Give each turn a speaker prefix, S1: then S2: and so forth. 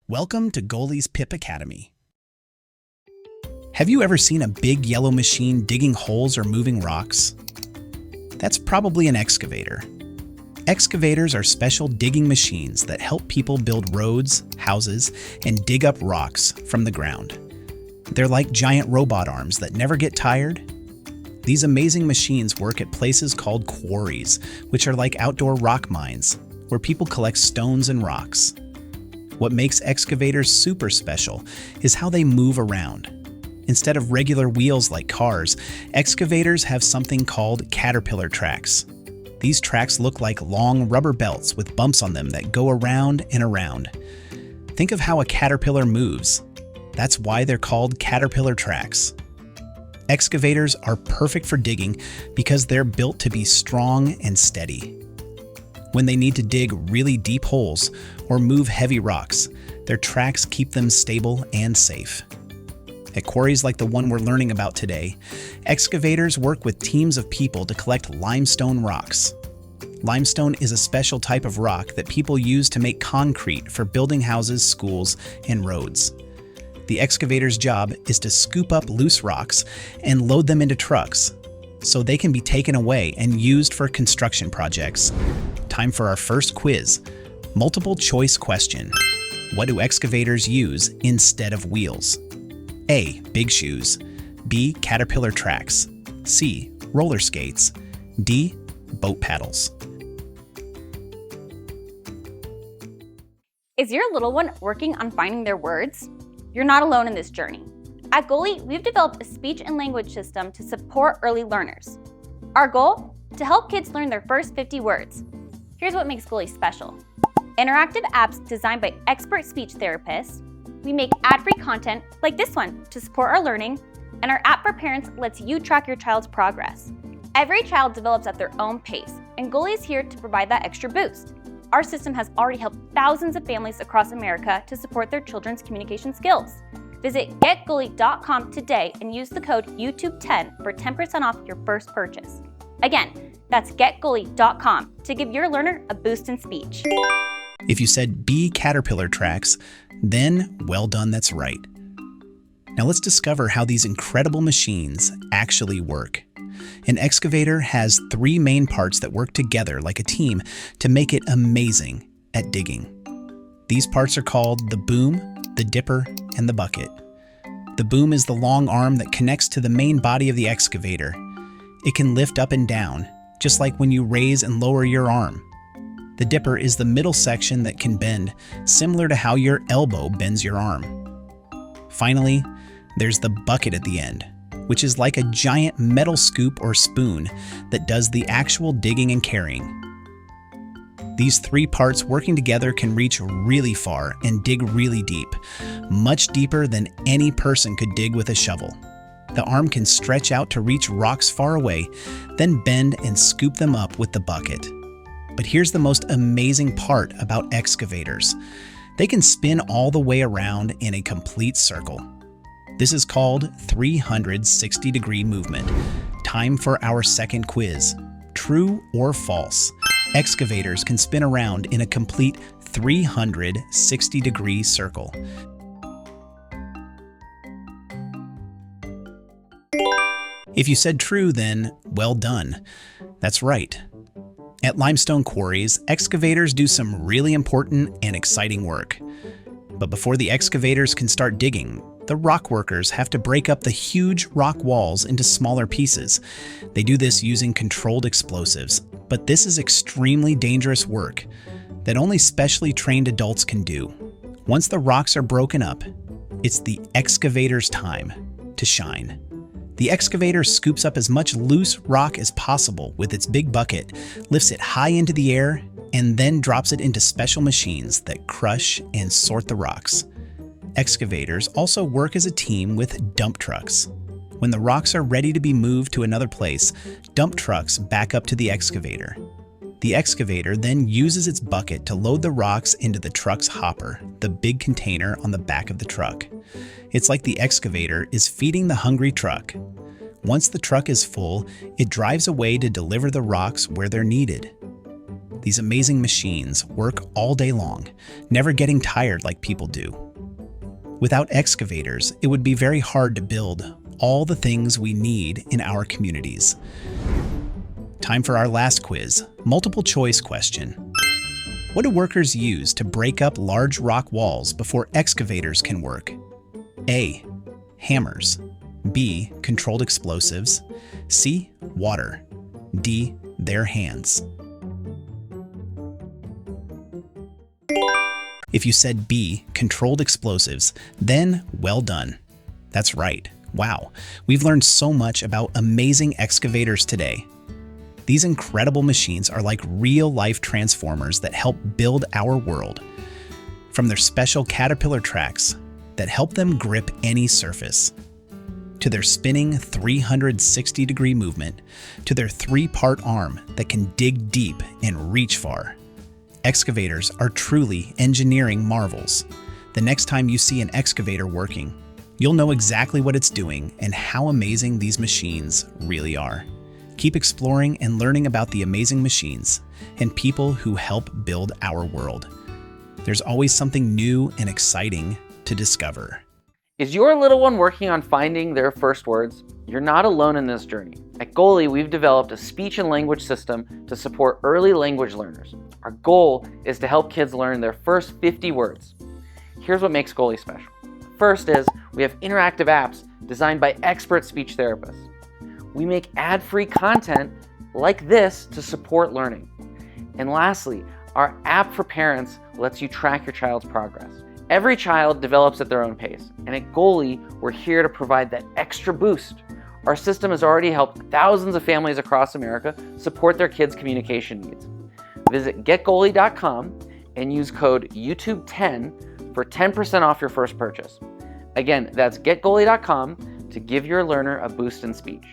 S1: Welcome to Goalie's Pip Academy. Have you ever seen a big yellow machine digging holes or moving rocks? That's probably an excavator. Excavators are special digging machines that help people build roads, houses, and dig up rocks from the ground. They're like giant robot arms that never get tired. These amazing machines work at places called quarries, which are like outdoor rock mines, where people collect stones and rocks. What makes excavators super special is how they move around. Instead of regular wheels like cars, excavators have something called caterpillar tracks. These tracks look like long rubber belts with bumps on them that go around and around. Think of how a caterpillar moves. That's why they're called caterpillar tracks. Excavators are perfect for digging because they're built to be strong and steady. When they need to dig really deep holes or move heavy rocks, their tracks keep them stable and safe. At quarries like the one we're learning about today, excavators work with teams of people to collect limestone rocks. Limestone is a special type of rock that people use to make concrete for building houses, schools, and roads. The excavator's job is to scoop up loose rocks and load them into trucks so they can be taken away and used for construction projects. Time for our first quiz. Multiple choice question. What do excavators use instead of wheels? A. Big shoes. B. Caterpillar tracks. C. Roller skates. D. Boat paddles.
S2: Is your little one working on finding their words? You're not alone in this journey. At Goalie, we've developed a speech and language system to support early learners. Our goal? To help kids learn their first 50 words. Here's what makes Goalie special. Interactive apps designed by expert speech therapists. We make ad-free content like this one to support our learning, and our app for parents lets you track your child's progress. Every child develops at their own pace, and Goalie is here to provide that extra boost. Our system has already helped thousands of families across America to support their children's communication skills. Visit getgoalie.com today and use the code YouTube10 for 10% off your first purchase. Again, that's getgoalie.com to give your learner a boost in speech.
S1: If you said B. Caterpillar tracks, then well done, that's right. Now let's discover how these incredible machines actually work. An excavator has three main parts that work together like a team to make it amazing at digging. These parts are called the boom, the dipper, and the bucket. The boom is the long arm that connects to the main body of the excavator. It can lift up and down, just like when you raise and lower your arm. The dipper is the middle section that can bend, similar to how your elbow bends your arm. Finally, there's the bucket at the end, which is like a giant metal scoop or spoon that does the actual digging and carrying. These three parts working together can reach really far and dig really deep, much deeper than any person could dig with a shovel. The arm can stretch out to reach rocks far away, then bend and scoop them up with the bucket. But here's the most amazing part about excavators. They can spin all the way around in a complete circle. This is called 360-degree movement. Time for our second quiz. True or false? Excavators can spin around in a complete 360-degree circle. If you said true, then well done. That's right. At Limestone Quarries, excavators do some really important and exciting work. But before the excavators can start digging, the rock workers have to break up the huge rock walls into smaller pieces. They do this using controlled explosives, but this is extremely dangerous work that only specially trained adults can do. Once the rocks are broken up, it's the excavator's time to shine. The excavator scoops up as much loose rock as possible with its big bucket, lifts it high into the air, and then drops it into special machines that crush and sort the rocks. Excavators also work as a team with dump trucks. When the rocks are ready to be moved to another place, dump trucks back up to the excavator. The excavator then uses its bucket to load the rocks into the truck's hopper, the big container on the back of the truck. It's like the excavator is feeding the hungry truck. Once the truck is full, it drives away to deliver the rocks where they're needed. These amazing machines work all day long, never getting tired like people do. Without excavators, it would be very hard to build all the things we need in our communities. Time for our last quiz, multiple choice question. What do workers use to break up large rock walls before excavators can work? A. Hammers. B. Controlled explosives. C. Water. D. Their hands. If you said B, controlled explosives, then well done. That's right. Wow, we've learned so much about amazing excavators today. These incredible machines are like real-life transformers that help build our world. From their special caterpillar tracks that help them grip any surface, to their spinning 360-degree movement, to their 3-part arm that can dig deep and reach far. Excavators are truly engineering marvels. The next time you see an excavator working, you'll know exactly what it's doing and how amazing these machines really are. Keep exploring and learning about the amazing machines and people who help build our world. There's always something new and exciting to discover.
S3: Is your little one working on finding their first words? You're not alone in this journey. At Goalie, we've developed a speech and language system to support early language learners. Our goal is to help kids learn their first 50 words. Here's what makes Goalie special. First is we have interactive apps designed by expert speech therapists. We make ad-free content like this to support learning. And lastly, our app for parents lets you track your child's progress. Every child develops at their own pace, and at Goalie, we're here to provide that extra boost. Our system has already helped thousands of families across America support their kids' communication needs. Visit getgoalie.com and use code YouTube10 for 10% off your first purchase. Again, that's getgoalie.com to give your learner a boost in speech.